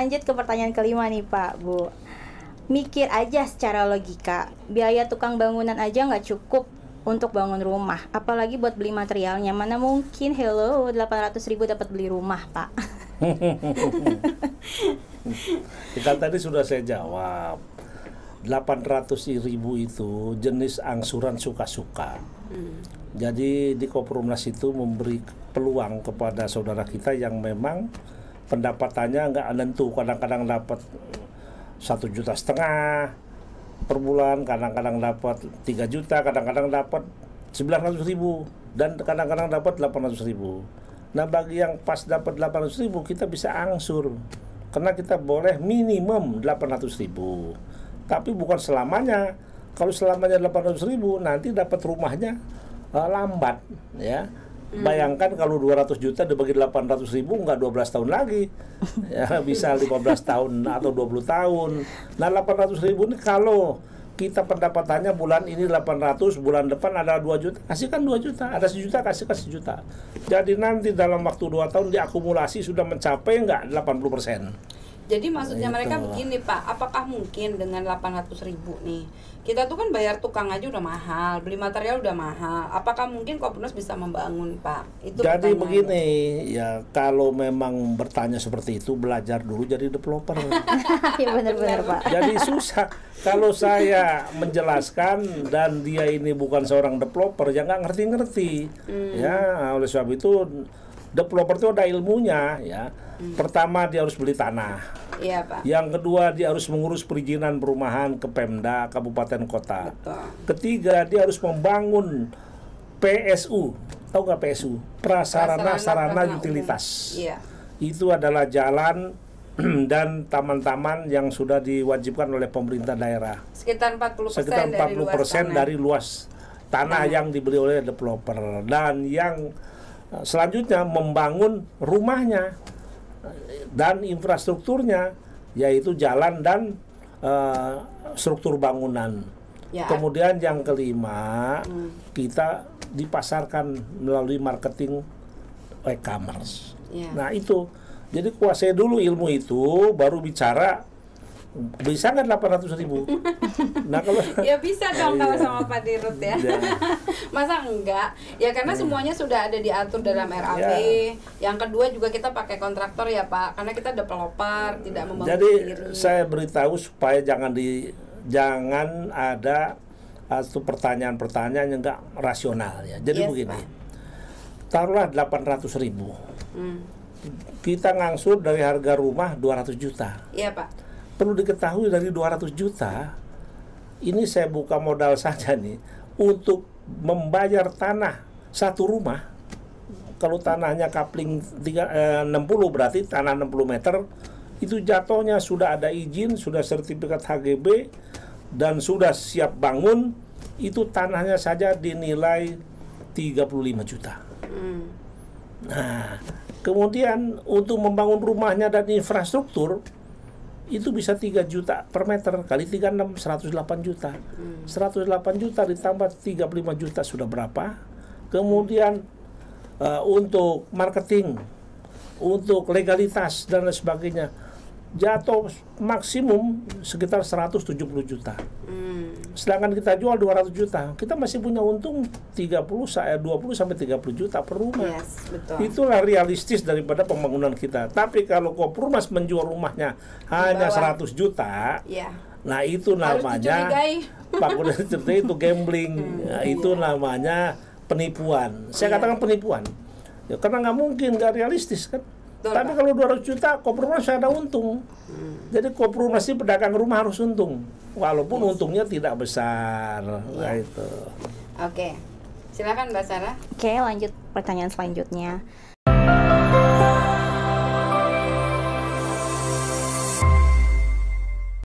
Lanjut ke pertanyaan kelima nih Pak, Bu. Mikir aja secara logika, biaya tukang bangunan aja nggak cukup untuk bangun rumah, apalagi buat beli materialnya. Mana mungkin, 800.000 dapat beli rumah, Pak. Kita tadi sudah saya jawab. 800.000 itu jenis angsuran suka-suka. Jadi di Koperumnas itu memberi peluang kepada saudara kita yang memang pendapatannya nggak menentu, kadang-kadang dapat 1,5 juta per bulan, kadang-kadang dapat 3 juta, kadang-kadang dapat 900.000 dan kadang-kadang dapat 800.000. Nah, bagi yang pas dapat 800.000 kita bisa angsur karena kita boleh minimum 800.000. Tapi bukan selamanya. Kalau selamanya 800.000 nanti dapat rumahnya lambat, ya. Bayangkan kalau 200 juta dibagi 800.000 nggak 12 tahun lagi, ya, bisa 15 tahun atau 20 tahun. Nah, 800.000 ini kalau kita pendapatannya bulan ini 800, bulan depan ada 2 juta, kasihkan 2 juta, ada 1 juta, kasihkan 1 juta. Jadi nanti dalam waktu 2 tahun diakumulasi sudah mencapai nggak 80%. Jadi maksudnya mereka begini Pak, apakah mungkin dengan 800.000 nih, kita tuh kan bayar tukang aja udah mahal, beli material udah mahal, apakah mungkin Koperumnas bisa membangun Pak? Itu jadi begini, ya kalau memang bertanya seperti itu, belajar dulu jadi developer. Ya benar-benar Pak. Jadi susah. Kalau saya menjelaskan dan dia ini bukan seorang developer, ya nggak ngerti-ngerti. Ya, oleh sebab itu developer itu ada ilmunya, ya. Pertama dia harus beli tanah. Iya Pak. Yang kedua dia harus mengurus perizinan perumahan ke Pemda, kabupaten kota. Betul. Ketiga dia harus membangun PSU. Tahu nggak PSU? Prasarana Sarana Utilitas. Iya. Itu adalah jalan dan taman-taman yang sudah diwajibkan oleh pemerintah daerah. Sekitar 40% Sekitar 40% dari luas tanah yang dibeli oleh developer. Dan yang selanjutnya membangun rumahnya dan infrastrukturnya, yaitu jalan dan struktur bangunan. Ya. Kemudian yang kelima, kita dipasarkan melalui marketing e-commerce. Ya. Nah itu, jadi kuasai dulu ilmu itu, baru bicara bisa nggak 800.000? Nah kalau ya bisa dong kalau sama Pak Dirut ya. Masa enggak? Ya karena semuanya sudah ada diatur dalam RAP. Yang kedua juga kita pakai kontraktor ya Pak, karena kita developer, tidak membangun sendiri. Jadi saya beritahu supaya jangan ada pertanyaan-pertanyaan yang enggak rasional ya. Jadi begini, Pak. Taruhlah 800.000. Kita ngangsur dari harga rumah 200 juta. Iya Pak. Perlu diketahui dari 200 juta, ini saya buka modal saja nih, untuk membayar tanah satu rumah. Kalau tanahnya kapling 60 berarti tanah 60 meter, itu jatuhnya sudah ada izin, sudah sertifikat HGB, dan sudah siap bangun, itu tanahnya saja dinilai 35 juta. Nah, kemudian untuk membangun rumahnya dan infrastruktur, itu bisa 3 juta per meter kali 36, 108 juta. 108 juta ditambah 35 juta sudah berapa? Kemudian untuk marketing, untuk legalitas dan lain sebagainya, jatuh maksimum sekitar 170 juta. Sedangkan kita jual 200 juta, kita masih punya untung 20 sampai 30 juta per rumah. Yes, betul. Itulah realistis daripada pembangunan kita. Tapi kalau Koperumnas menjual rumahnya hanya 100 juta, nah itu namanya Pak Kuda cerita itu gambling. Nah, itu namanya penipuan. Saya katakan penipuan. Ya, karena nggak mungkin, nggak realistis kan. Tapi kalau 200 juta, Koperumnas ada untung. Jadi Koperumnas ini pedagang rumah harus untung, walaupun untungnya tidak besar. Nah itu. Oke, silakan Mbak Sarah. Oke, lanjut pertanyaan selanjutnya.